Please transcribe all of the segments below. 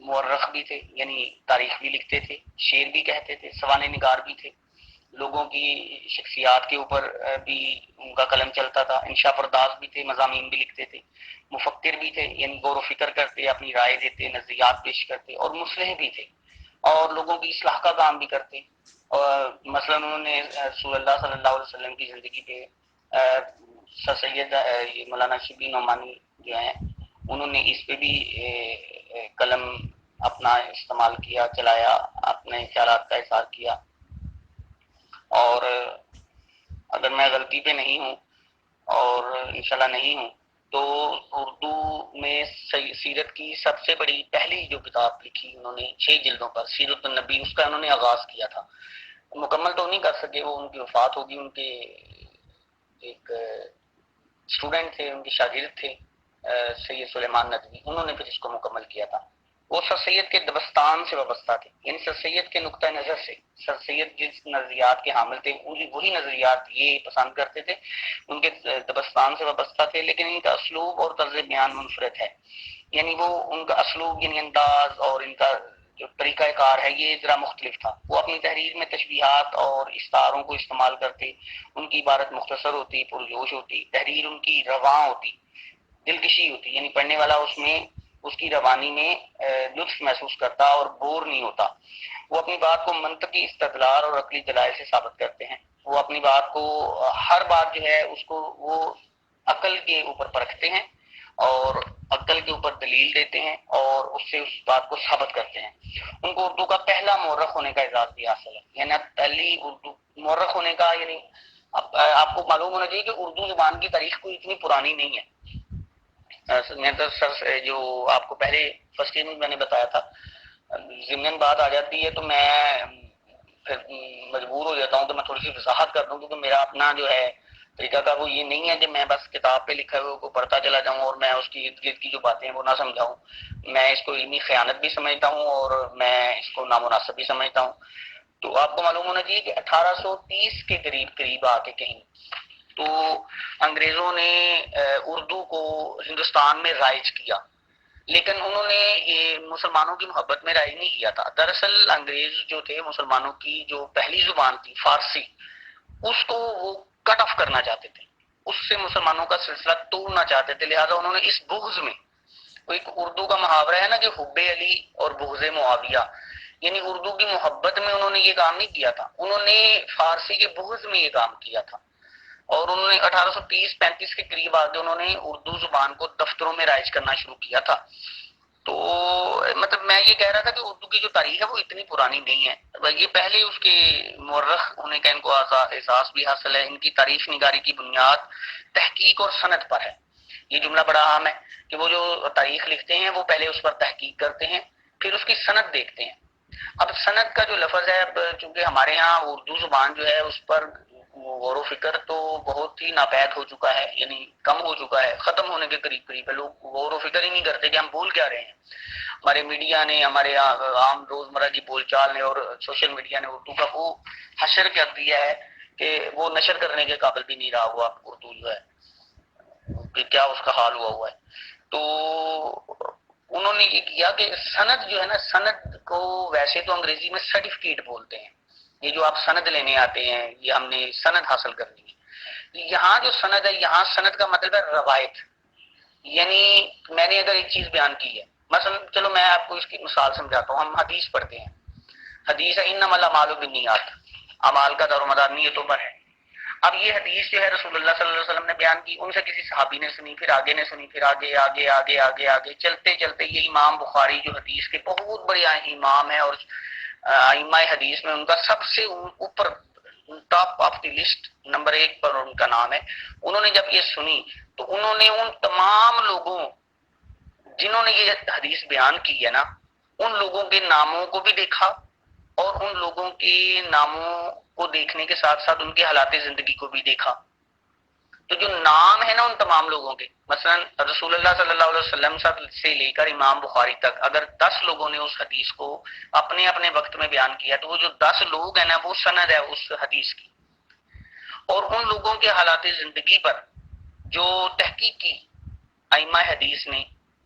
مورخ بھی تھے، یعنی تاریخ بھی لکھتے تھے، شعر بھی کہتے تھے، سوانح نگار بھی تھے، لوگوں کی شخصیات کے اوپر بھی ان کا قلم چلتا تھا، انشا پرداز بھی تھے، مضامین بھی لکھتے تھے، مفکر بھی تھے، یعنی غور و فکر کرتے، اپنی رائے دیتے، نظریات پیش کرتے، اور مصلح بھی تھے اور لوگوں کی اصلاح کا کام بھی کرتے۔ اور مثلا انہوں نے رسول اللہ صلی اللہ علیہ وسلم کی زندگی پہ سر سید مولانا شبلی نعمانی جو ہیں انہوں نے اس پہ بھی قلم اپنا استعمال کیا، چلایا، اپنے خیالات کا اظہار کیا۔ اور اگر میں غلطی پہ نہیں ہوں اور انشاءاللہ نہیں ہوں تو اردو میں سیرت کی سب سے بڑی پہلی جو کتاب لکھی انہوں نے 6 جلدوں پر، سیرت النبی، اس کا انہوں نے آغاز کیا تھا۔ مکمل تو نہیں کر سکے، وہ ان کی وفات ہوگی، ان کے ایک اسٹوڈنٹ تھے، ان کے شاگرد تھے سید سلیمان ندوی، انہوں نے پھر اس کو مکمل کیا تھا۔ وہ سر سید کے دبستان سے وابستہ تھے، یعنی سر سید کے نقطہ نظر سے سر سید جس نظریات کے حامل تھے وہی نظریات یہ پسند کرتے تھے، ان کے دبستان سے وابستہ تھے، لیکن ان کا اسلوب اور طرز بیان منفرد ہے، یعنی وہ ان کا اسلوب یعنی انداز اور ان کا جو طریقہ کار ہے یہ ذرا مختلف تھا۔ وہ اپنی تحریر میں تشبیہات اور استعاروں کو استعمال کرتے، ان کی عبارت مختصر ہوتی، پرجوش ہوتی، تحریر ان کی رواں ہوتی، دلکشی ہوتی، یعنی پڑھنے والا اس میں اس کی روانی میں لطف محسوس کرتا اور بور نہیں ہوتا۔ وہ اپنی بات کو منطقی استدلال اور عقلی دلائل سے ثابت کرتے ہیں، وہ اپنی بات کو ہر بات جو ہے اس کو وہ عقل کے اوپر پرکھتے ہیں اور عقل کے اوپر دلیل دیتے ہیں اور اس سے اس بات کو ثابت کرتے ہیں۔ ان کو اردو کا پہلا مورخ ہونے کا اعزاز بھی حاصل ہے، یعنی پہلی اردو مورخ ہونے کا، یعنی آپ کو معلوم ہونا چاہیے کہ اردو زبان کی تاریخ کوئی اتنی پرانی نہیں ہے۔ میں تو سر جو آپ کو پہلے فرسٹ ایئر میں میں نے بتایا تھا، ضمن بات آ جاتی ہے تو میں پھر مجبور ہو جاتا ہوں کہ میں تھوڑی سی وضاحت کر دوں، کیونکہ میرا اپنا جو ہے طریقہ کا وہ یہ نہیں ہے کہ میں بس کتاب پہ لکھا ہوئے کو پڑھتا چلا جاؤں اور میں اس کی ارد گرد کی جو باتیں ہیں وہ نہ سمجھاؤں۔ میں اس کو علمی خیانت بھی سمجھتا ہوں اور میں اس کو نامناسب بھی سمجھتا ہوں۔ تو آپ کو معلوم ہونا چاہیے کہ 1830 کے قریب آ کے کہیں تو انگریزوں نے اردو کو ہندوستان میں رائج کیا، لیکن انہوں نے یہ مسلمانوں کی محبت میں رائج نہیں کیا تھا۔ دراصل انگریز جو تھے مسلمانوں کی جو پہلی زبان تھی فارسی، اس کو وہ کٹ آف کرنا چاہتے تھے، اس سے مسلمانوں کا سلسلہ توڑنا چاہتے تھے، لہذا انہوں نے اس بغض میں، ایک اردو کا محاورہ ہے نا کہ حب علی اور بغض معاویہ، یعنی اردو کی محبت میں انہوں نے یہ کام نہیں کیا تھا، انہوں نے فارسی کے بغض میں یہ کام کیا تھا۔ اور انہوں نے 1830-35 کے قریب آگے انہوں نے اردو زبان کو دفتروں میں رائج کرنا شروع کیا تھا۔ تو مطلب میں یہ کہہ رہا تھا کہ اردو کی جو تاریخ ہے وہ اتنی پرانی نہیں ہے، یہ پہلے اس کے مورخ ہونے کا ان کو احساس بھی حاصل ہے۔ ان کی تاریخ نگاری کی بنیاد تحقیق اور سند پر ہے۔ یہ جملہ بڑا عام ہے کہ وہ جو تاریخ لکھتے ہیں وہ پہلے اس پر تحقیق کرتے ہیں، پھر اس کی سند دیکھتے ہیں۔ اب سند کا جو لفظ ہے، اب چونکہ ہمارے ہاں اردو زبان جو ہے اس پر غور و فکر تو بہت ہی ناپید ہو چکا ہے، یعنی کم ہو چکا ہے، ختم ہونے کے قریب ہے، لوگ غور و فکر ہی نہیں کرتے کہ ہم بول کیا رہے ہیں۔ ہمارے میڈیا نے، ہمارے عام روزمرہ کی بول چال نے اور سوشل میڈیا نے اردو کا وہ حشر کر دیا ہے کہ وہ نشر کرنے کے قابل بھی نہیں رہا ہوا اردو جو ہے، کہ کیا اس کا حال ہوا ہے۔ تو انہوں نے یہ کیا کہ سند جو ہے نا، سند کو ویسے تو انگریزی میں سرٹیفکیٹ بولتے ہیں، یہ جو آپ سند لینے آتے ہیں، یہ ہم نے سند حاصل کرنی ہے۔ یہاں جو سند ہے، یہاں سند کا مطلب ہے روایت، یعنی میں نے اگر ایک چیز بیان کی ہے، مثلا چلو میں آپ کو اس کی مثال سمجھاتا ہوں، ہم حدیث پڑھتے ہیں، حدیث ہے انما الاعمال بالنیات، اعمال کا دار و مدار نیتوں پر ہے۔ اب یہ حدیث جو ہے رسول اللہ صلی اللہ علیہ وسلم نے بیان کی، ان سے کسی صحابی نے سنی، پھر آگے نے سنی، پھر آگے آگے آگے آگے آگے چلتے چلتے یہ امام بخاری جو حدیث کے بہت بڑے امام ہیں اور ائمہ حدیث میں ان کا سب سے اوپر top of the list number 1 پر ان کا نام ہے، انہوں نے جب یہ سنی تو انہوں نے ان تمام لوگوں جنہوں نے یہ حدیث بیان کی ہے نا، ان لوگوں کے ناموں کو بھی دیکھا اور ان لوگوں کے ناموں کو دیکھنے کے ساتھ ساتھ ان کے حالات زندگی کو بھی دیکھا۔ تو جو نام ہے نا ان تمام لوگوں کے، مثلا رسول اللہ صلی اللہ علیہ وسلم سے لے کر امام بخاری تک اگر 10 لوگوں نے اس حدیث کو اپنے اپنے وقت میں بیان کیا تو وہ جو 10 لوگ ہیں نا وہ سند ہے اس حدیث کی۔ اور ان لوگوں کے حالات زندگی پر جو تحقیق کی ائمہ حدیث نے،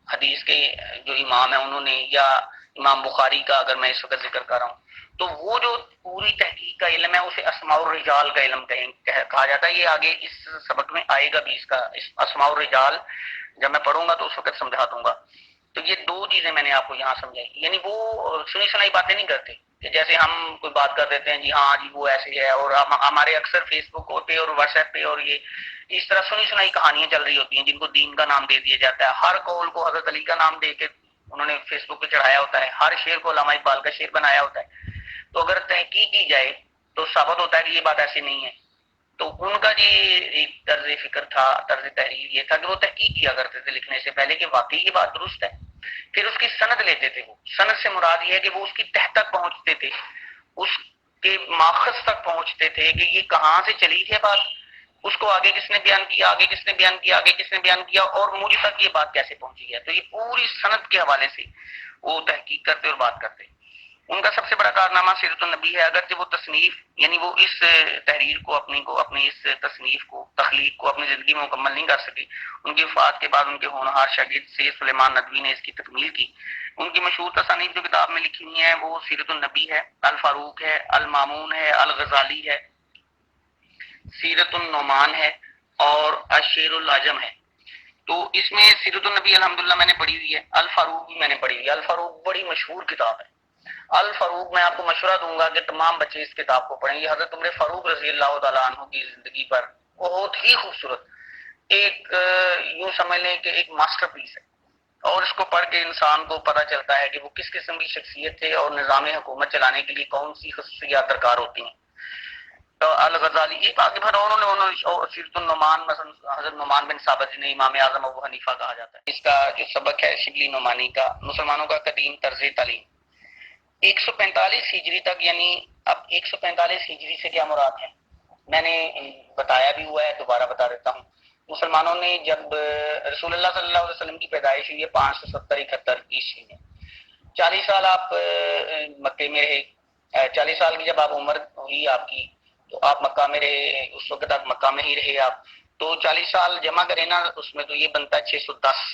حدیث کے جو امام ہیں انہوں نے، یا امام بخاری کا اگر میں اس وقت ذکر کر رہا ہوں، تو وہ جو پوری تحقیق کا علم ہے اسے اسماء الرجال کا علم کہا جاتا ہے. یہ آگے اس سبق میں آئے گا بھی، اس کا اسماء الرجال جب میں پڑھوں گا تو اس وقت سمجھا دوں گا. تو یہ دو چیزیں میں نے آپ کو یہاں سمجھائی. یعنی وہ سنی سنائی باتیں نہیں کرتے کہ جیسے ہم کوئی بات کر دیتے ہیں جی ہاں جی وہ ایسے ہے، اور ہمارے اکثر فیس بک پہ اور واٹس ایپ پہ اور یہ اس طرح سنی سنائی کہانیاں چل رہی ہوتی ہیں جن کو دین کا نام دے دیا جاتا ہے. ہر قول کو حضرت علی کا نام دے کے انہوں نے فیس بک پہ چڑھایا ہوتا ہے، ہر شعر کو علامہ اقبال کا شعر بنایا ہوتا ہے. تو اگر تحقیق کی جائے تو ثابت ہوتا ہے کہ یہ بات ایسی نہیں ہے. تو ان کا جی ایک طرز فکر تھا، طرز تحریر یہ تھا کہ وہ تحقیق کیا کرتے تھے لکھنے سے پہلے کہ واقعی یہ بات درست ہے. پھر اس کی سند لیتے تھے. وہ سند سے مراد یہ ہے کہ وہ اس کی تہ تک پہنچتے تھے، اس کے ماخذ تک پہنچتے تھے کہ یہ کہاں سے چلی ہے بات، اس کو آگے کس نے بیان کیا، آگے کس نے بیان کیا، آگے کس نے بیان کیا، اور مجھ تک یہ بات کیسے پہنچی ہے. تو یہ پوری سند کے حوالے سے وہ تحقیق کرتے اور بات کرتے. ان کا سب سے بڑا کارنامہ سیرت النبی ہے. اگرچہ وہ تصنیف یعنی وہ اس تحریر کو اپنی اس تصنیف کو تخلیق کو اپنی زندگی میں مکمل نہیں کر سکی. ان کی وفات کے بعد ان کے ہونہار شاگرد سید سلیمان ندوی نے اس کی تکمیل کی. ان کی مشہور تصانیف جو کتاب میں لکھی ہوئی ہیں وہ سیرت النبی ہے، الفاروق ہے، المامون ہے، الغزالی ہے، سیرت النعمان ہے اور الشیر العجم ہے. تو اس میں سیرت النبی الحمدللہ میں نے پڑھی ہوئی ہے، الفاروق بھی میں نے پڑھی ہوئی ہے. الفاروق بڑی مشہور کتاب ہے. الفاروق میں آپ کو مشورہ دوں گا کہ تمام بچے اس کتاب کو پڑھیں. یہ حضرت عمر فاروق رضی اللہ تعالیٰ عنہ کی زندگی پر بہت ہی خوبصورت ایک یوں سمجھ لیں کہ ایک ماسٹر پیس ہے. اور اس کو پڑھ کے انسان کو پتہ چلتا ہے کہ وہ کس قسم کی شخصیت تھے اور نظام حکومت چلانے کے لیے کون سی خصوصیات درکار ہوتی ہیں. تو الغزالی ایک آگے بڑھا انہوں نے سیرت النعمان مثلا حضرت نعمان بن ثابت جنہیں امام اعظم ابو حنیفہ کہا جاتا ہے. اس کا جو سبق ہے شبلی نعمانی کا، مسلمانوں کا قدیم طرز تعلیم 145 ہجری تک. یعنی اب 145 ہجری سے کیا مراد ہے میں نے بتایا بھی ہوا ہے، دوبارہ بتا دیتا ہوں. مسلمانوں نے جب رسول اللہ صلی اللہ علیہ وسلم کی پیدائش ہوئی ہے 570-71 عیسوی میں، 40 سال آپ مکے میں رہے. 40 سال کی جب آپ عمر ہوئی آپ کی تو آپ مکہ میں رہے، اس وقت آپ مکہ میں ہی رہے آپ. تو 40 سال جمع کریں نا اس میں تو یہ بنتا ہے 610.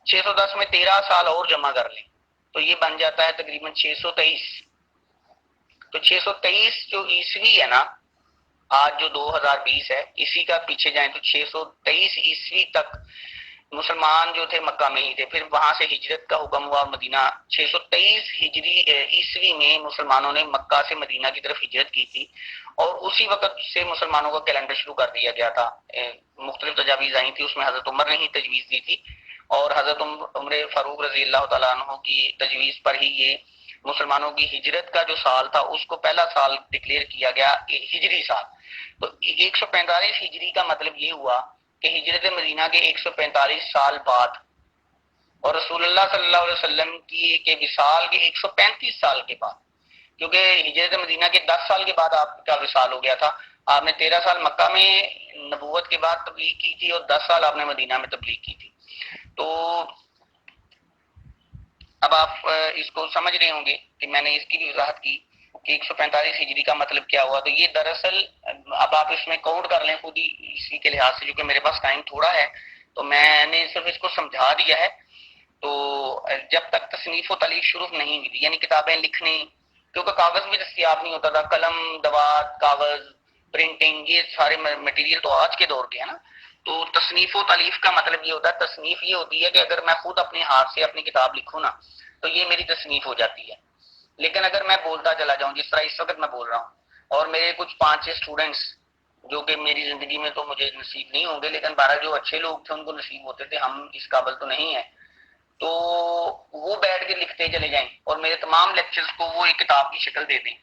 610 میں 13 سال اور جمع کر لیں تو یہ بن جاتا ہے تقریباً 623. تو 623 جو عیسوی ہے نا آج جو 2020 ہے اسی کا پیچھے جائیں تو 623 عیسوی تک مسلمان جو تھے مکہ میں ہی تھے. پھر وہاں سے ہجرت کا حکم ہوا مدینہ. 623 ہجری عیسوی میں مسلمانوں نے مکہ سے مدینہ کی طرف ہجرت کی تھی اور اسی وقت سے مسلمانوں کا کیلنڈر شروع کر دیا گیا تھا. مختلف تجاویز آئی تھی، اس میں حضرت عمر نے ہی تجویز دی تھی اور حضرت عمر فاروق رضی اللہ تعالیٰ عنہ کی تجویز پر ہی یہ مسلمانوں کی ہجرت کا جو سال تھا اس کو پہلا سال ڈکلیئر کیا گیا ہجری سال. تو 145 ہجری کا مطلب یہ ہوا کہ ہجرت مدینہ کے 145 سال بعد اور رسول اللہ صلی اللہ علیہ وسلم کی وصال کے 135 سال کے بعد، کیونکہ ہجرت مدینہ کے 10 سال کے بعد آپ کا وصال ہو گیا تھا. آپ نے 13 سال مکہ میں نبوت کے بعد تبلیغ کی تھی اور 10 سال آپ نے مدینہ میں تبلیغ کی تھی. تو اب آپ اس کو سمجھ رہے ہوں گے کہ میں نے اس کی بھی وضاحت کی کہ 145 ہجری کا مطلب کیا ہوا. تو یہ دراصل اب آپ اس میں کاؤنٹ کر لیں خود ہی اسی کے لحاظ سے، جو کہ میرے پاس ٹائم تھوڑا ہے تو میں نے صرف اس کو سمجھا دیا ہے. تو جب تک تصنیف و تالیف شروع نہیں ہوئی یعنی کتابیں لکھنے، کیونکہ کاغذ بھی دستیاب نہیں ہوتا تھا، قلم دوات کاغذ پرنٹنگ یہ سارے مٹیریل تو آج کے دور کے ہیں نا. تو تصنیف و تالیف کا مطلب یہ ہوتا ہے، تصنیف یہ ہوتی ہے کہ اگر میں خود اپنے ہاتھ سے اپنی کتاب لکھوں نا تو یہ میری تصنیف ہو جاتی ہے. لیکن اگر میں بولتا چلا جاؤں جس طرح اس وقت میں بول رہا ہوں اور میرے کچھ 5-6 اسٹوڈنٹس جو کہ میری زندگی میں تو مجھے نصیب نہیں ہوں گے لیکن 12 جو اچھے لوگ تھے ان کو نصیب ہوتے تھے، ہم اس قابل تو نہیں ہیں، تو وہ بیٹھ کے لکھتے چلے جائیں اور میرے تمام لیکچرز کو وہ ایک کتاب کی شکل دے دیں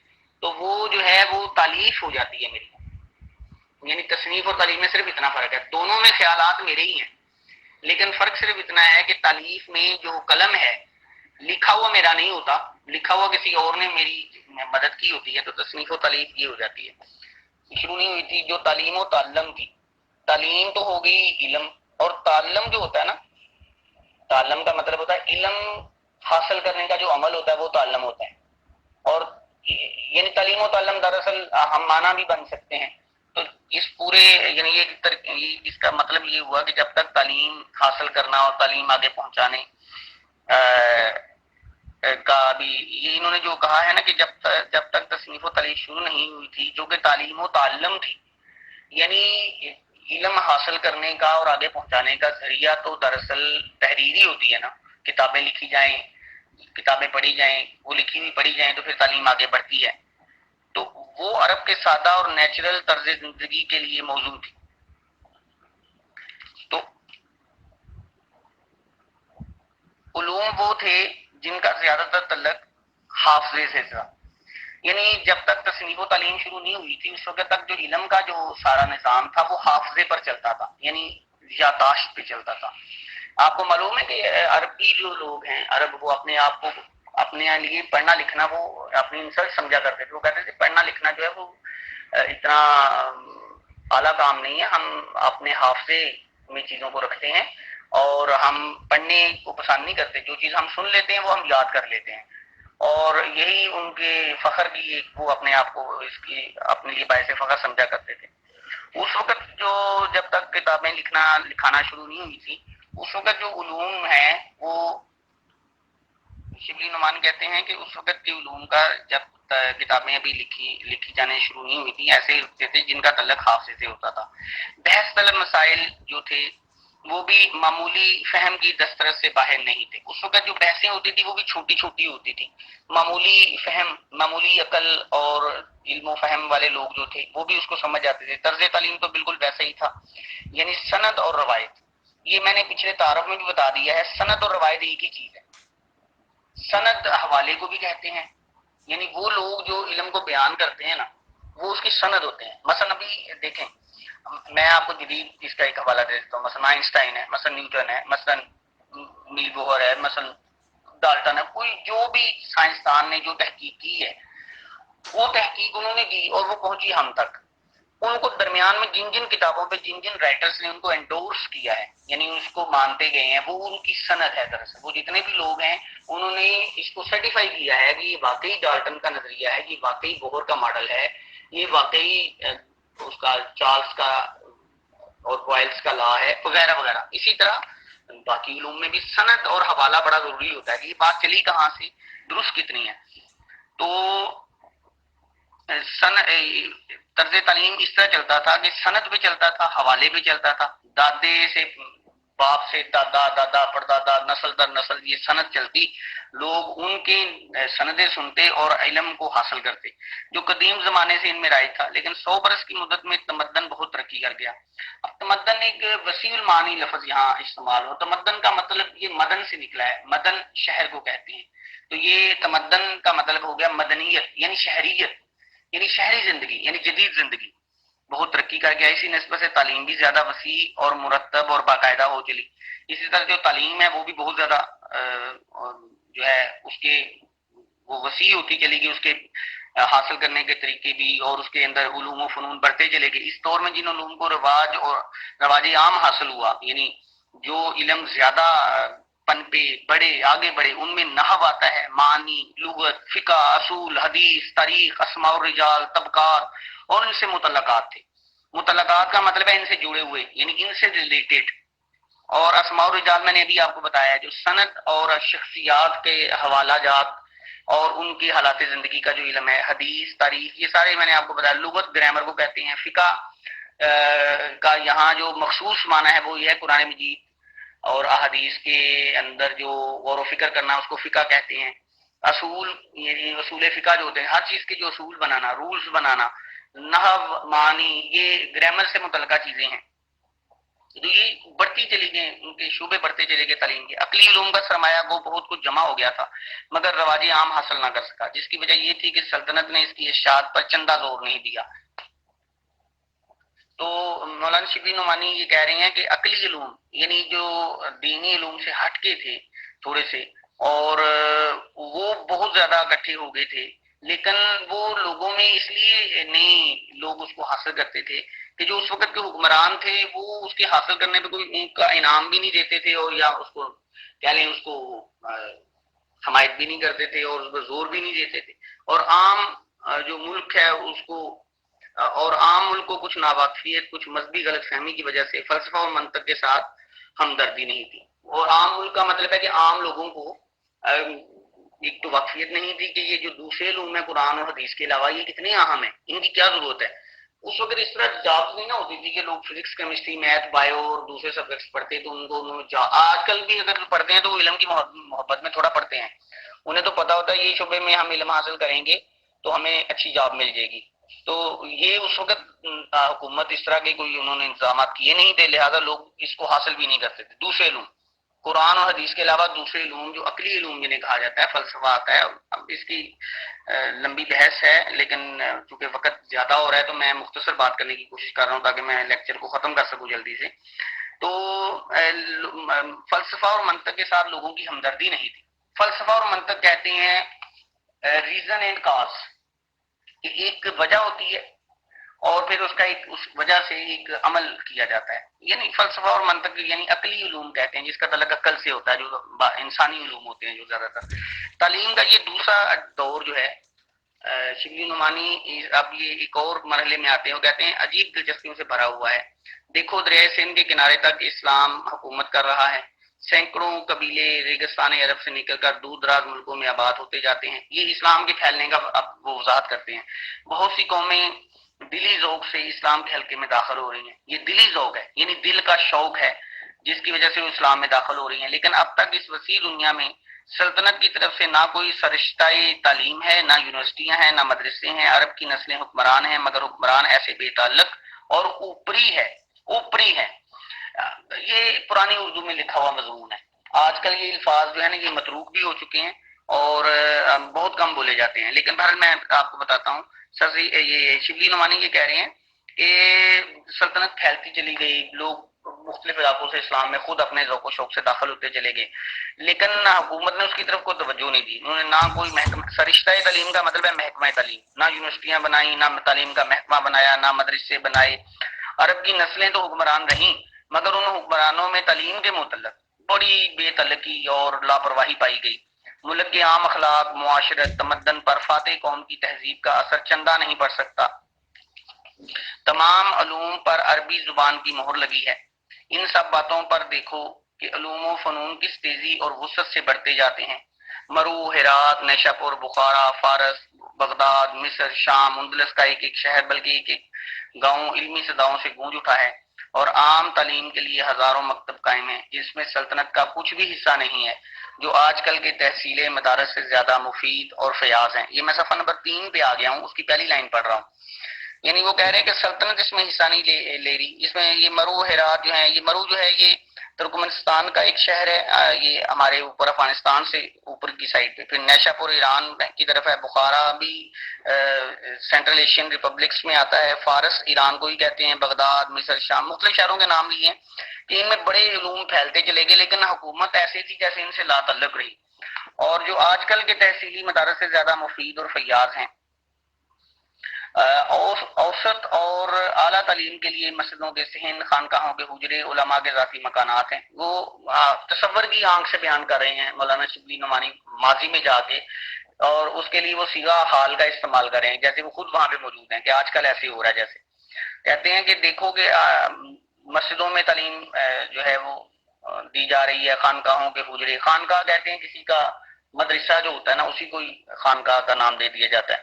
تو وہ جو ہے وہ تالیف ہو جاتی ہے میری. یعنی تصنیف اور تعلیم میں صرف اتنا فرق ہے، دونوں میں خیالات میرے ہی ہیں لیکن فرق صرف اتنا ہے کہ تالیف میں جو قلم ہے لکھا ہوا میرا نہیں ہوتا، لکھا ہوا کسی اور نے میری مدد کی ہوتی ہے. تو تصنیف و تالیف یہ ہو جاتی ہے. شروع نہیں ہوئی تھی جو تعلیم و تعلم تھی. تعلیم تو ہو گئی علم، اور تعلم جو ہوتا ہے نا، تعلم کا مطلب ہوتا ہے علم حاصل کرنے کا جو عمل ہوتا ہے وہ تعلم ہوتا ہے. اور یعنی تعلیم و تعلم دراصل ہم معنی بھی بن سکتے ہیں. تو اس پورے یعنی یہ اس کا مطلب یہ ہوا کہ جب تک تعلیم حاصل کرنا اور تعلیم آگے پہنچانے کا بھی یہ انہوں نے جو کہا ہے نا کہ جب تک تصنیف و تالیف شروع نہیں ہوئی تھی جو کہ تعلیم و تعلم تھی، یعنی علم حاصل کرنے کا اور آگے پہنچانے کا ذریعہ تو دراصل تحریری ہوتی ہے نا، کتابیں لکھی جائیں، کتابیں پڑھی جائیں، وہ لکھی ہوئی پڑھی جائیں تو پھر تعلیم آگے بڑھتی ہے. تو وہ عرب کے سادہ اور نیچرل طرز زندگی کے لیے موضوع تھی. تو علوم وہ تھے جن کا زیادہ تر تعلق حافظے سے تھا، یعنی جب تک تصنیف و تعلیم شروع نہیں ہوئی تھی اس وقت تک جو علم کا جو سارا نظام تھا وہ حافظے پر چلتا تھا، یعنی یادداشت پہ چلتا تھا. آپ کو معلوم ہے کہ عربی جو لوگ ہیں، عرب، وہ اپنے آپ کو اپنے لیے پڑھنا لکھنا وہ اپنی انسلٹ سمجھا کرتے تھے. وہ کہتے تھے پڑھنا لکھنا جو ہے وہ اتنا اعلیٰ کام نہیں ہے، ہم اپنے حافظے میں چیزوں کو رکھتے ہیں اور ہم پڑھنے کو پسند نہیں کرتے، جو چیز ہم سن لیتے ہیں وہ ہم یاد کر لیتے ہیں. اور یہی ان کے فخر کی ایک، وہ اپنے آپ کو اس کی اپنے لیے باعث فخر سمجھا کرتے تھے. اس وقت جو جب تک کتابیں لکھانا شروع نہیں ہوئی تھی اس وقت جو علوم ہیں وہ شبلی نعمان کہتے ہیں کہ اس وقت کے علوم کا جب کتابیں ابھی لکھی جانے شروع نہیں ہوئی تھی ایسے ہی رکھتے تھے جن کا تعلق حافظے سے ہوتا تھا. بحث طلب مسائل جو تھے وہ بھی معمولی فہم کی دسترس سے باہر نہیں تھے. اس وقت جو بحثیں ہوتی تھی وہ بھی چھوٹی چھوٹی ہوتی تھی، معمولی فہم، معمولی عقل اور علم و فہم والے لوگ جو تھے وہ بھی اس کو سمجھ جاتے تھے. طرز تعلیم تو بالکل ویسا ہی تھا، یعنی سند اور روایت. یہ میں نے پچھلے تعارف میں بھی بتا دیا ہے، سند اور روایت ایک ہی چیز ہے. سند حوالے کو بھی کہتے ہیں، یعنی وہ لوگ جو علم کو بیان کرتے ہیں نا وہ اس کی سند ہوتے ہیں. مثلا ابھی دیکھیں، میں آپ کو جدید اس کا ایک حوالہ دے دیتا ہوں. مثلا آئنسٹائن ہے، مثلا نیوٹن ہے، مثلا نیل بوہر ہے، مثلا ڈالٹن ہے. کوئی جو بھی سائنسدان نے جو تحقیق کی ہے وہ تحقیق انہوں نے کی اور وہ پہنچی ہم تک. ان کو درمیان میں جن جن کتابوں پہ جن جن رائٹرز نے ان کو انڈورس کیا ہے، یعنی اس کو مانتے گئے ہیں، وہ ان کی سند ہے. دراصل وہ جتنے بھی لوگ ہیں انہوں نے اس کو سرٹیفائی کیا ہے کہ یہ واقعی ڈالٹن کا نظریہ ہے، یہ واقعی بوہر کا ماڈل ہے، یہ واقعی اس کا چارلس کا اور بوائلز کا لا ہے، وغیرہ وغیرہ. اسی طرح باقی علوم میں بھی سند اور حوالہ بڑا ضروری ہوتا ہے کہ یہ بات چلی کہاں سے، درست کتنی ہے. تو طرز تعلیم اس طرح چلتا تھا کہ سند بھی چلتا تھا، حوالے بھی چلتا تھا. دادے سے، باپ سے دادا، دادا پردادا، نسل در نسل یہ سند چلتی، لوگ ان کے سندیں سنتے اور علم کو حاصل کرتے، جو قدیم زمانے سے ان میں رائج تھا. لیکن 100 برس کی مدت میں تمدن بہت ترقی کر گیا. اب تمدن ایک وسیع المعانی لفظ یہاں استعمال ہو. تمدن کا مطلب یہ مدن سے نکلا ہے، مدن شہر کو کہتے ہیں. تو یہ تمدن کا مطلب ہو گیا مدنیت، یعنی شہریت، یعنی شہری زندگی، یعنی جدید زندگی بہت ترقی کر گیا. اسی نسبت سے تعلیم بھی زیادہ وسیع اور مرتب اور باقاعدہ ہو چلی. اسی طرح جو تعلیم ہے وہ بھی بہت زیادہ جو ہے اس کے وہ وسیع ہوتی چلی گئی، اس کے حاصل کرنے کے طریقے بھی، اور اس کے اندر علوم و فنون بڑھتے چلے گئے. اس دور میں جن علوم کو رواج عام حاصل ہوا، یعنی جو علم زیادہ پنپے، بڑے، آگے بڑھے، ان میں نحو آتا ہے، معنی، لغت، فقہ، اصول، حدیث، تاریخ، اسماء الرجال، طبقات اور ان سے متعلقات تھے. متعلقات کا مطلب ہے ان سے جڑے ہوئے، یعنی ان سے ریلیٹڈ. اور اسماء الرجال میں نے ابھی آپ کو بتایا جو سند اور شخصیات کے حوالہ جات اور ان کی حالات زندگی کا جو علم ہے. حدیث، تاریخ، یہ سارے میں نے آپ کو بتایا. لغت گرامر کو کہتے ہیں. فقہ کا یہاں جو مخصوص معنی ہے وہ یہ ہے قرآن مجید اور احادیث کے اندر جو غور و فکر کرنا اس کو فقہ کہتے ہیں. اصول، یعنی اصول فقہ جو ہوتے ہیں، ہر چیز کے جو اصول بنانا، رولز بنانا. نحو، معنی، یہ گرامر سے متعلقہ چیزیں ہیں. تو یہ بڑھتی چلی گئی، ان کے شعبے بڑھتے چلے گئے تعلیم کے. عقلی علوم کا سرمایہ وہ بہت کچھ جمع ہو گیا تھا مگر رواج عام حاصل نہ کر سکا، جس کی وجہ یہ تھی کہ سلطنت نے اس کی اشاعت پر چندہ زور نہیں دیا. تو مولانا شبلی نعمانی یہ کہہ رہے ہیں کہ عقلی علوم یعنی جو دینی علوم سے ہٹ کے تھے تھوڑے سے، اور وہ بہت زیادہ اکٹھے ہو گئے تھے، لیکن وہ لوگوں میں اس لیے نہیں لوگ اس کو حاصل کرتے تھے کہ جو اس وقت کے حکمران تھے وہ اس کے حاصل کرنے پہ کوئی ان کا انعام بھی نہیں دیتے تھے، اور یا اس کو کہہ لیں اس کو حمایت بھی نہیں کرتے تھے اور اس پر زور بھی نہیں دیتے تھے. اور عام جو ملک ہے اس کو، اور عام ملک کو کچھ ناواقفیت، کچھ مذہبی غلط فہمی کی وجہ سے فلسفہ اور منطق کے ساتھ ہمدردی نہیں تھی. اور عام ملک کا مطلب ہے کہ عام لوگوں کو ایک تو واقفیت نہیں تھی کہ یہ جو دوسرے علوم ہیں قرآن اور حدیث کے علاوہ یہ کتنے اہم ہیں، ان کی کیا ضرورت ہے۔ اس وقت اس طرح جابس نہیں نہ ہوتی تھی کہ لوگ فزکس کیمسٹری میتھ بایو اور دوسرے سبجیکٹس پڑھتے تو ان کو آج کل بھی اگر پڑھتے ہیں تو وہ علم کی محبت میں تھوڑا پڑھتے ہیں، انہیں تو پتا ہوتا ہے یہ شعبے میں ہم علم حاصل کریں گے تو ہمیں اچھی جاب مل جائے گی۔ تو یہ اس وقت حکومت اس طرح کے کوئی انہوں نے انتظامات کیے نہیں تھے، لہذا لوگ اس کو حاصل بھی نہیں کرتے تھے۔ دوسرے علوم قرآن اور حدیث کے علاوہ دوسرے علوم جو عقلی علوم جنہیں کہا جاتا ہے، فلسفہ آتا ہے، اب اس کی لمبی بحث ہے، لیکن چونکہ وقت زیادہ ہو رہا ہے تو میں مختصر بات کرنے کی کوشش کر رہا ہوں تاکہ میں لیکچر کو ختم کر سکوں جلدی سے۔ تو فلسفہ اور منطق کے ساتھ لوگوں کی ہمدردی نہیں تھی۔ فلسفہ اور منطق کہتے ہیں ریزن اینڈ کاز، کہ ایک وجہ ہوتی ہے اور پھر اس کا اس وجہ سے ایک عمل کیا جاتا ہے، یعنی فلسفہ اور منطق یعنی عقلی علوم کہتے ہیں جس کا تعلق عقل سے ہوتا ہے، جو انسانی علوم ہوتے ہیں جو زیادہ تر۔ تعلیم کا یہ دوسرا دور جو ہے، شبلی نعمانی اب یہ ایک اور مرحلے میں آتے ہیں، وہ کہتے ہیں عجیب دلچسپیوں سے بھرا ہوا ہے۔ دیکھو دریائے سندھ کے کنارے تک اسلام حکومت کر رہا ہے، سینکڑوں قبیلے ریگستان عرب سے نکل کر دور دراز ملکوں میں آباد ہوتے جاتے ہیں، یہ اسلام کے پھیلنے کا اب وہ وضاحت کرتے ہیں۔ بہت سی قومیں دلی ذوق سے اسلام کے حلقے میں داخل ہو رہی ہیں، یہ دلی ذوق ہے یعنی دل کا شوق ہے جس کی وجہ سے وہ اسلام میں داخل ہو رہی ہیں، لیکن اب تک اس وسیع دنیا میں سلطنت کی طرف سے نہ کوئی سرشتہ تعلیم ہے، نہ یونیورسٹیاں ہیں، نہ مدرسے ہیں۔ عرب کی نسلیں حکمران ہیں مگر حکمران ایسے بے تعلق اور اوپری ہے۔ یہ پرانی اردو میں لکھا ہوا مضمون ہے، آج کل یہ الفاظ جو ہے نا یہ متروک بھی ہو چکے ہیں اور بہت کم بولے جاتے ہیں، لیکن بہرحال میں آپ کو بتاتا ہوں۔ سر یہ شبلی نعمانی یہ کہہ رہے ہیں کہ سلطنت پھیلتی چلی گئی، لوگ مختلف علاقوں سے اسلام میں خود اپنے ذوق و شوق سے داخل ہوتے چلے گئے، لیکن حکومت نے اس کی طرف کوئی توجہ نہیں دی۔ انہوں نے نہ کوئی محکمہ، سرشتہ تعلیم کا مطلب ہے محکمہ تعلیم، نہ یونیورسٹیاں بنائیں، نہ تعلیم کا محکمہ بنایا، نہ مدرسے بنائے۔ عرب کی نسلیں تو حکمران رہیں مگر ان حکمرانوں میں تعلیم کے متعلق بڑی بے تعلقی اور لاپرواہی پائی گئی۔ ملک کے عام اخلاق، معاشرت، تمدن پر فاتح قوم کی تہذیب کا اثر چندہ نہیں پڑ سکتا۔ تمام علوم پر عربی زبان کی مہر لگی ہے۔ ان سب باتوں پر دیکھو کہ علوم و فنون کس تیزی اور وسعت سے بڑھتے جاتے ہیں۔ مرو، ہرات، نیشاپور، بخارا، فارس، بغداد، مصر، شام، اندلس کا ایک ایک شہر بلکہ ایک ایک گاؤں علمی صداؤں سے گونج اٹھا ہے، اور عام تعلیم کے لیے ہزاروں مکتب قائم ہیں جس میں سلطنت کا کچھ بھی حصہ نہیں ہے، جو آج کل کے تحصیل مدارس سے زیادہ مفید اور فیاض ہیں۔ یہ میں صفحہ نمبر 3 پہ آ گیا ہوں، اس کی پہلی لائن پڑھ رہا ہوں۔ یعنی وہ کہہ رہے ہیں کہ سلطنت اس میں حصہ نہیں لے رہی۔ اس میں یہ مرو ہرات جو ہے، یہ مرو جو ہے یہ ترکمنستان کا ایک شہر ہے، یہ ہمارے اوپر افغانستان سے اوپر کی سائڈ پہ۔ پھر نیشا پور ایران کی طرف ہے، بخارا بھی سینٹرل ایشین ریپبلکس میں آتا ہے، فارس ایران کو ہی کہتے ہیں، بغداد، مصر، شام، مختلف شہروں کے نام لیے ہیں کہ ان میں بڑے علوم پھیلتے چلے گئے، لیکن حکومت ایسی تھی جیسے ان سے لا تعلق رہی، اور جو آج کل کے تحصیلی مدارس سے زیادہ مفید اور فیاض ہیں۔ اوسط اور اعلیٰ تعلیم کے لیے مسجدوں کے صحن، خانقاہوں کے حجرے، علماء کے ذاتی مکانات ہیں۔ وہ تصور کی آنکھ سے بیان کر رہے ہیں مولانا شبلی نعمانی ماضی میں جا کے، اور اس کے لیے وہ صیغہ حال کا استعمال کر رہے ہیں جیسے وہ خود وہاں پہ موجود ہیں کہ آج کل ایسے ہو رہا ہے۔ جیسے کہتے ہیں کہ دیکھو کہ مسجدوں میں تعلیم جو ہے وہ دی جا رہی ہے، خانقاہوں کے حجرے، خانقاہ کہتے ہیں کسی کا مدرسہ جو ہوتا ہے نا اسی کو خانقاہ کا نام دے دیا جاتا ہے۔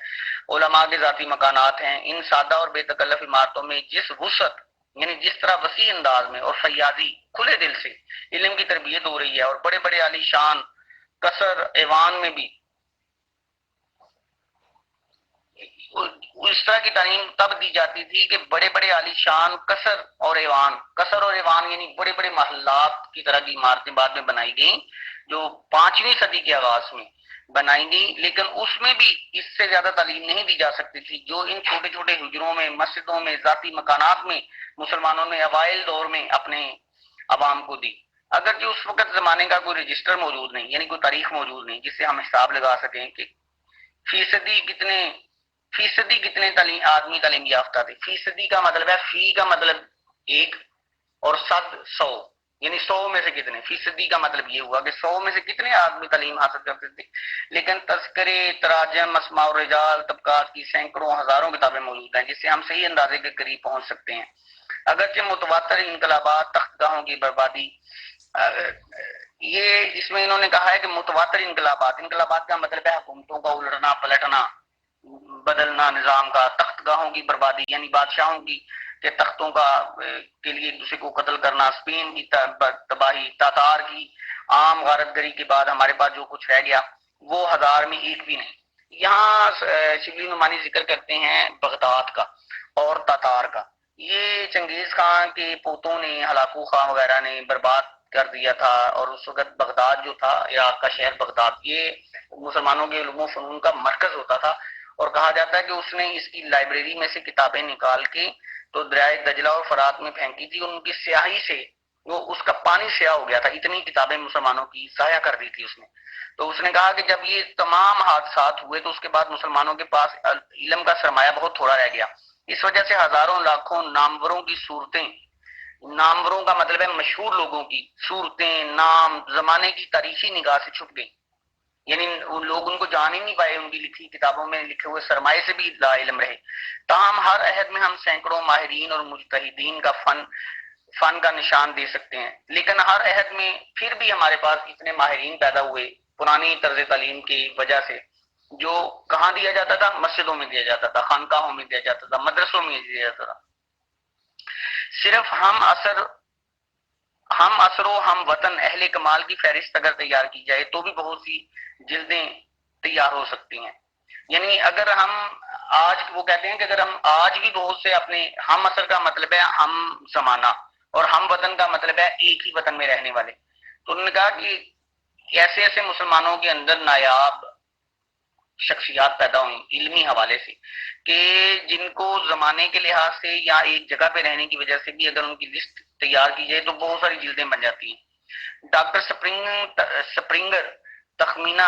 علماء کے ذاتی مکانات ہیں۔ ان سادہ اور بے تکلف عمارتوں میں جس وسعت یعنی جس طرح وسیع انداز میں اور فیاضی کھلے دل سے علم کی تربیت ہو رہی ہے، اور بڑے بڑے عالی شان قصر ایوان میں بھی اس طرح کی تعلیم تب دی جاتی تھی کہ بڑے بڑے عالی شان قصر اور ایوان یعنی بڑے بڑے محلات کی طرح کی عمارتیں بعد میں بنائی گئیں جو 5ویں صدی کے آغاز میں بنائی گئی، لیکن اس میں بھی اس سے زیادہ تعلیم نہیں دی جا سکتی تھی جو ان چھوٹے چھوٹے حجروں میں، مسجدوں میں، ذاتی مکانات میں مسلمانوں نے اوائل دور میں اپنے عوام کو دی۔ اگرچہ اس وقت زمانے کا کوئی رجسٹر موجود نہیں، یعنی کوئی تاریخ موجود نہیں جس سے ہم حساب لگا سکیں کہ فیصدی کتنے آدمی تعلیم یافتہ تھے۔ فیصدی کا مطلب ہے، فی کا مطلب 1 اور صد 100، یعنی 100 میں سے کتنے، فیصدی کا مطلب یہ ہوا کہ 100 میں سے کتنے آدمی تعلیم حاصل کرتے تھے۔ لیکن تذکرے، تراجم، اسماء الرجال، طبقات کی سینکڑوں ہزاروں کتابیں موجود ہیں جس سے ہم صحیح اندازے کے قریب پہنچ سکتے ہیں۔ اگرچہ متواتر انقلابات، تخت گاہوں کی بربادی، یہ اس میں انہوں نے کہا ہے کہ متواتر انقلابات کا مطلب ہے حکومتوں کا الٹنا پلٹنا، بدلنا نظام کا، تخت گاہوں کی بربادی یعنی بادشاہوں کی کے تختوں کا کے لیے ایک دوسرے کو قتل کرنا، اسپین کی تباہی، تاتار کی عام غارت گری کے بعد ہمارے پاس جو کچھ رہ گیا وہ ہزار میں ایک بھی نہیں۔ یہاں شبلی نعمانی ذکر کرتے ہیں بغداد کا اور تاتار کا۔ یہ چنگیز خان کے پوتوں نے، ہلاکو خان وغیرہ نے برباد کر دیا تھا، اور اس وقت بغداد جو تھا عراق کا شہر بغداد، یہ مسلمانوں کے علوم و فنون کا مرکز ہوتا تھا، اور کہا جاتا ہے کہ اس نے اس کی لائبریری میں سے کتابیں نکال کے تو دریائے دجلہ اور فرات میں پھینکی تھی، ان کی سیاہی سے وہ اس کا پانی سیاہ ہو گیا تھا، اتنی کتابیں مسلمانوں کی ضائع کر دی تھی اس نے۔ تو اس نے کہا کہ جب یہ تمام حادثات ہوئے تو اس کے بعد مسلمانوں کے پاس علم کا سرمایہ بہت تھوڑا رہ گیا، اس وجہ سے ہزاروں لاکھوں ناموروں کی صورتیں، ناموروں کا مطلب ہے مشہور لوگوں کی صورتیں، نام زمانے کی تاریخی نگاہ سے چھپ گئی، یعنی ان لوگ ان کو جان ہی نہیں پائے، ان کی لکھی کتابوں میں لکھے ہوئے سرمایے سے بھی لا علم رہے۔ تاہم ہر عہد میں ہم سینکڑوں ماہرین اور مجتہدین کا فن کا نشان دے سکتے ہیں، لیکن ہر عہد میں پھر بھی ہمارے پاس اتنے ماہرین پیدا ہوئے پرانی طرز تعلیم کی وجہ سے، جو کہاں دیا جاتا تھا؟ مسجدوں میں دیا جاتا تھا، خانقاہوں میں دیا جاتا تھا، مدرسوں میں دیا جاتا تھا۔ صرف ہم اثر و ہم وطن اہل کمال کی فہرست اگر تیار کی جائے تو بھی بہت سی جلدیں تیار ہو سکتی ہیں۔ یعنی اگر ہم آج، وہ کہتے ہیں کہ اگر ہم آج بھی بہت سے اپنے، ہم اثر کا مطلب ہے ہم زمانہ، اور ہم وطن کا مطلب ہے ایک ہی وطن میں رہنے والے، تو انہوں نے کہا کہ ایسے ایسے مسلمانوں کے اندر نایاب شخصیات پیدا ہوئی علمی حوالے سے، کہ جن کو زمانے کے لحاظ سے یا ایک جگہ پہ رہنے کی وجہ سے بھی اگر ان کی لسٹ تیار کی جائے تو بہت ساری جلدیں بن جاتی ہیں۔ ڈاکٹر سپرنگر تخمینہ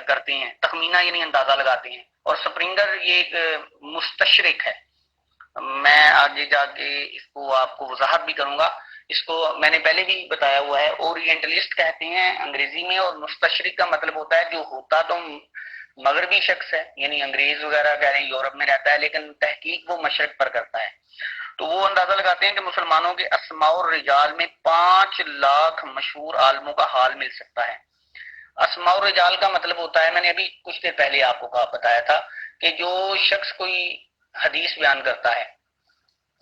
کرتے ہیں، تخمینہ یعنی اندازہ لگاتے ہیں، اور سپرنگر یہ ایک مستشرق ہے، میں آگے جا کے اس کو آپ کو وضاحت بھی کروں گا۔ اس کو میں نے پہلے بھی بتایا ہوا ہے، اورینٹلسٹ کہتے ہیں انگریزی میں، اور مستشرق کا مطلب ہوتا ہے جو ہوتا تو مغربی شخص ہے، یعنی انگریز وغیرہ کہہ رہے ہیں یورپ میں رہتا ہے لیکن تحقیق وہ مشرق پر کرتا ہے۔ تو وہ اندازہ لگاتے ہیں کہ مسلمانوں کے اسماء الرجال میں 5 لاکھ مشہور عالموں کا حال مل سکتا ہے۔ اسماء الرجال کا مطلب ہوتا ہے، میں نے ابھی کچھ دیر پہلے آپ کو بتایا تھا کہ جو شخص کوئی حدیث بیان کرتا ہے،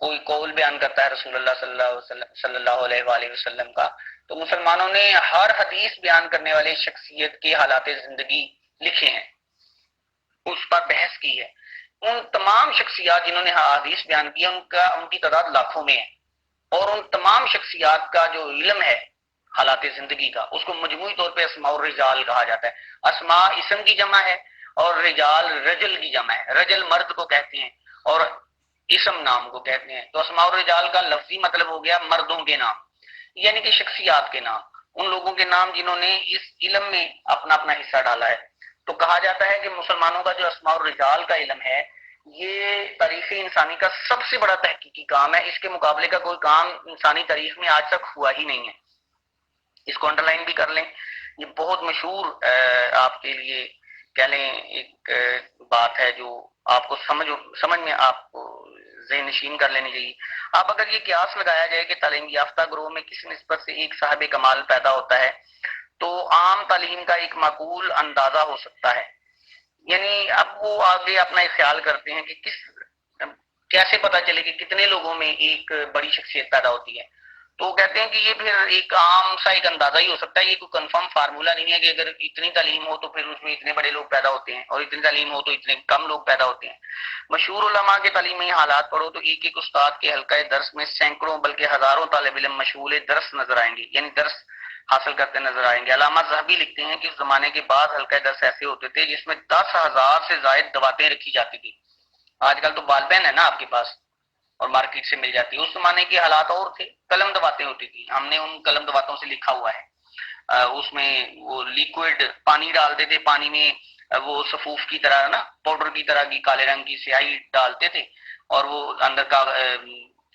کوئی قول بیان کرتا ہے رسول اللہ صلی اللہ علیہ وآلہ وسلم کا، تو مسلمانوں نے ہر حدیث بیان کرنے والے شخصیت کے حالات زندگی لکھے ہیں، اس پر بحث کی ہے۔ ان تمام شخصیات جنہوں نے حدیث بیان کی ان کی تعداد لاکھوں میں ہے، اور ان تمام شخصیات کا جو علم ہے حالات زندگی کا، اس کو مجموعی طور پہ اسماء الرجال کہا جاتا ہے۔ اسماء اسم کی جمع ہے، اور رجال رجل کی جمع ہے، رجل مرد کو کہتے ہیں اور اسم نام کو کہتے ہیں۔ تو اسماء الرجال کا لفظی مطلب ہو گیا مردوں کے نام، یعنی کہ شخصیات کے نام، ان لوگوں کے نام جنہوں نے اس علم میں اپنا اپنا حصہ ڈالا ہے۔ تو کہا جاتا ہے کہ مسلمانوں کا جو اسماء الرجال کا علم ہے یہ تاریخ انسانی کا سب سے بڑا تحقیقی کام ہے، اس کے مقابلے کا کوئی کام انسانی تاریخ میں آج تک ہوا ہی نہیں ہے۔ اس کو انڈر لائن بھی کر لیں، یہ بہت مشہور آپ کے لیے کہہ لیں ایک بات ہے جو آپ کو سمجھ میں آپ کو ذہن نشین کر لینی چاہیے۔ آپ اگر یہ قیاس لگایا جائے کہ تعلیم یافتہ گروہ میں کس نسبت سے ایک صاحب کمال پیدا ہوتا ہے تو عام تعلیم کا ایک معقول اندازہ ہو سکتا ہے۔ یعنی اب وہ آگے اپنا خیال کرتے ہیں کہ کیسے پتا چلے کہ کتنے لوگوں میں ایک بڑی شخصیت پیدا ہوتی ہے، تو کہتے ہیں کہ یہ پھر ایک عام سا ایک اندازہ ہی ہو سکتا ہے، یہ کوئی کنفرم فارمولا نہیں ہے کہ اگر اتنی تعلیم ہو تو پھر اس میں اتنے بڑے لوگ پیدا ہوتے ہیں، اور اتنی تعلیم ہو تو اتنے کم لوگ پیدا ہوتے ہیں۔ مشہور علماء کے تعلیمی حالات پڑھو تو ایک ایک استاد کے حلقہ درس میں سینکڑوں بلکہ ہزاروں طالب علم مشغول درس نظر آئیں گے، یعنی درس حاصل کرتے نظر آئیں گے۔ علامہ ذہبی لکھتے ہیں کہ اس زمانے کے بعد حلقہ درس ایسے ہوتے تھے جس میں 10,000 سے زائد دواتیں رکھی جاتی تھی۔ آج کل تو بال پین ہے نا آپ کے پاس اور مارکیٹ سے مل جاتی ہے، اس زمانے کے حالات اور تھے، قلم دواتیں ہوتی تھی، ہم نے ان قلم دواتوں سے لکھا ہوا ہے۔ اس میں وہ لیکوڈ پانی ڈالتے تھے، پانی میں وہ صفوف کی طرح نا پاؤڈر کی طرح کی کالے رنگ کی سیاہی ڈالتے تھے، اور وہ اندر کا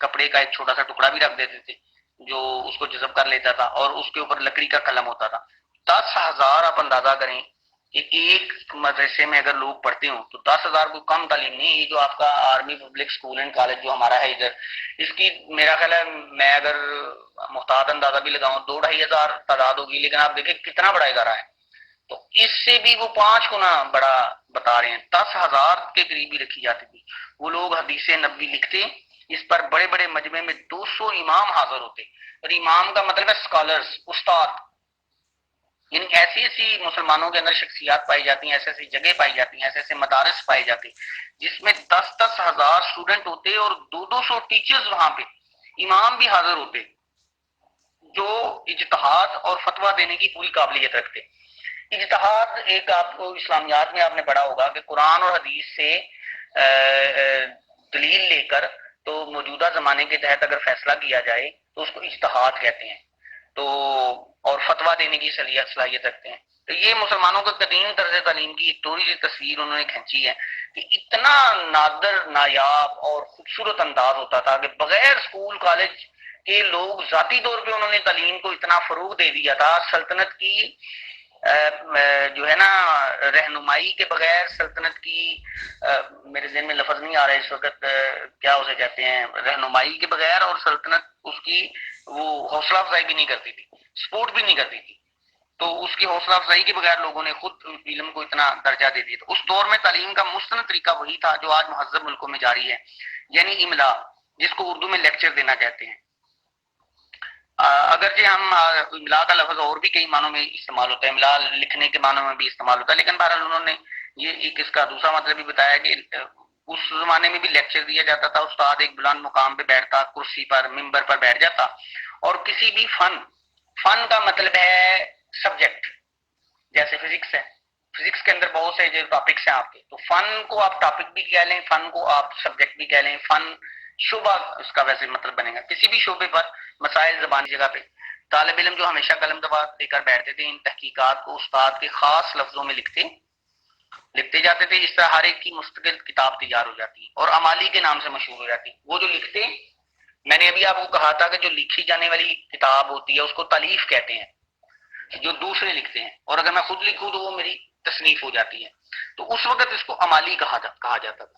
کپڑے کا ایک چھوٹا سا ٹکڑا بھی رکھ دیتے تھے جو اس کو جذب کر لیتا تھا، اور اس کے اوپر لکڑی کا قلم ہوتا تھا۔ 10,000 آپ اندازہ کریں کہ ایک مدرسے میں اگر لوگ پڑھتے ہوں تو 10,000 کو کم تعلیم نہیں. یہ جو آپ کا army public school and college جو ہمارا ہے ادھر، اس کی میرا خیال ہے میں اگر محتاط اندازہ بھی لگاؤں 2-2,500 تعداد ہوگی، لیکن آپ دیکھیں کتنا بڑا ادارہ ہے. تو اس سے بھی وہ 5 گنا بڑا بتا رہے ہیں. 10,000 کے قریب ہی رکھی جاتی تھی. وہ لوگ حدیث نبوی لکھتے، اس پر بڑے بڑے مجمع میں 200 امام حاضر ہوتے. اور امام کا مطلب ہے اسکالرز، استاد. یعنی ایسی ایسی مسلمانوں کے اندر شخصیات پائی جاتی ہیں، ایسی ایسی جگہ پائی جاتی ہیں، ایسے ایسے مدارس پائے جاتے جس میں 10,000 اسٹوڈنٹ ہوتے اور 200 ٹیچرز وہاں پہ، امام بھی حاضر ہوتے جو اجتہاد اور فتویٰ دینے کی پوری قابلیت رکھتے. اجتہاد ایک آپ کو اسلامیات میں آپ نے پڑھا ہوگا کہ قرآن اور حدیث سے دلیل لے کر تو موجودہ زمانے کے تحت اگر فیصلہ کیا جائے تو اس کو اجتہاد کہتے ہیں. تو اور فتویٰ دینے کی صلاحیت رکھتے ہیں. تو یہ مسلمانوں کا قدیم طرز تعلیم کی ایک تھوڑی سی تصویر انہوں نے کھینچی ہے کہ اتنا نادر نایاب اور خوبصورت انداز ہوتا تھا کہ بغیر اسکول کالج کے لوگ ذاتی طور پہ انہوں نے تعلیم کو اتنا فروغ دے دیا تھا. سلطنت کی جو ہے نا رہنمائی کے بغیر، سلطنت کی میرے ذہن میں لفظ نہیں آ رہا اس وقت، کیا اسے کہتے ہیں، رہنمائی کے بغیر، اور سلطنت اس کی وہ حوصلہ افزائی بھی نہیں کرتی تھی، سپورٹ بھی نہیں کرتی تھی. تو اس کی حوصلہ افزائی کے بغیر لوگوں نے خود علم کو اتنا درجہ دے دیا. تو اس دور میں تعلیم کا مستند طریقہ وہی تھا جو آج مہذب ملکوں میں جاری ہے، یعنی املا، جس کو اردو میں لیکچر دینا کہتے ہیں. اگرچہ ہم املا کا لفظ اور بھی کئی معنوں میں استعمال ہوتا ہے، املا لکھنے کے معنوں میں بھی استعمال ہوتا ہے، لیکن بہرحال انہوں نے یہ ایک اس کا دوسرا مطلب بھی بتایا کہ اس زمانے میں بھی لیکچر دیا جاتا تھا. استاد ایک بلند مقام پہ بیٹھتا، کرسی پر، ممبر پر بیٹھ جاتا، اور کسی بھی فن کا مطلب ہے سبجیکٹ. جیسے فزکس ہے، فزکس کے اندر بہت سے جو ٹاپکس ہیں آپ کے، تو فن کو آپ ٹاپک بھی کہہ لیں، فن کو آپ سبجیکٹ بھی کہہ لیں. فن شعبہ اس کا ویسے مطلب بنے گا. کسی بھی شعبے پر مسائل زبانی جگہ پہ طالب علم جو ہمیشہ قلم دبا لے کر بیٹھتے تھے، ان تحقیقات کو استاد کے خاص لفظوں میں لکھتے جاتے تھے. اس طرح ہر ایک کی مستقل کتاب تیار ہو جاتی اور امالی کے نام سے مشہور ہو جاتی. وہ جو لکھتے، میں نے ابھی آپ کو کہا تھا کہ جو لکھی جانے والی کتاب ہوتی ہے اس کو تالیف کہتے ہیں، جو دوسرے لکھتے ہیں، اور اگر میں خود لکھوں تو وہ میری تصنیف ہو جاتی ہے. تو اس وقت اس کو امالی کہا جاتا تھا.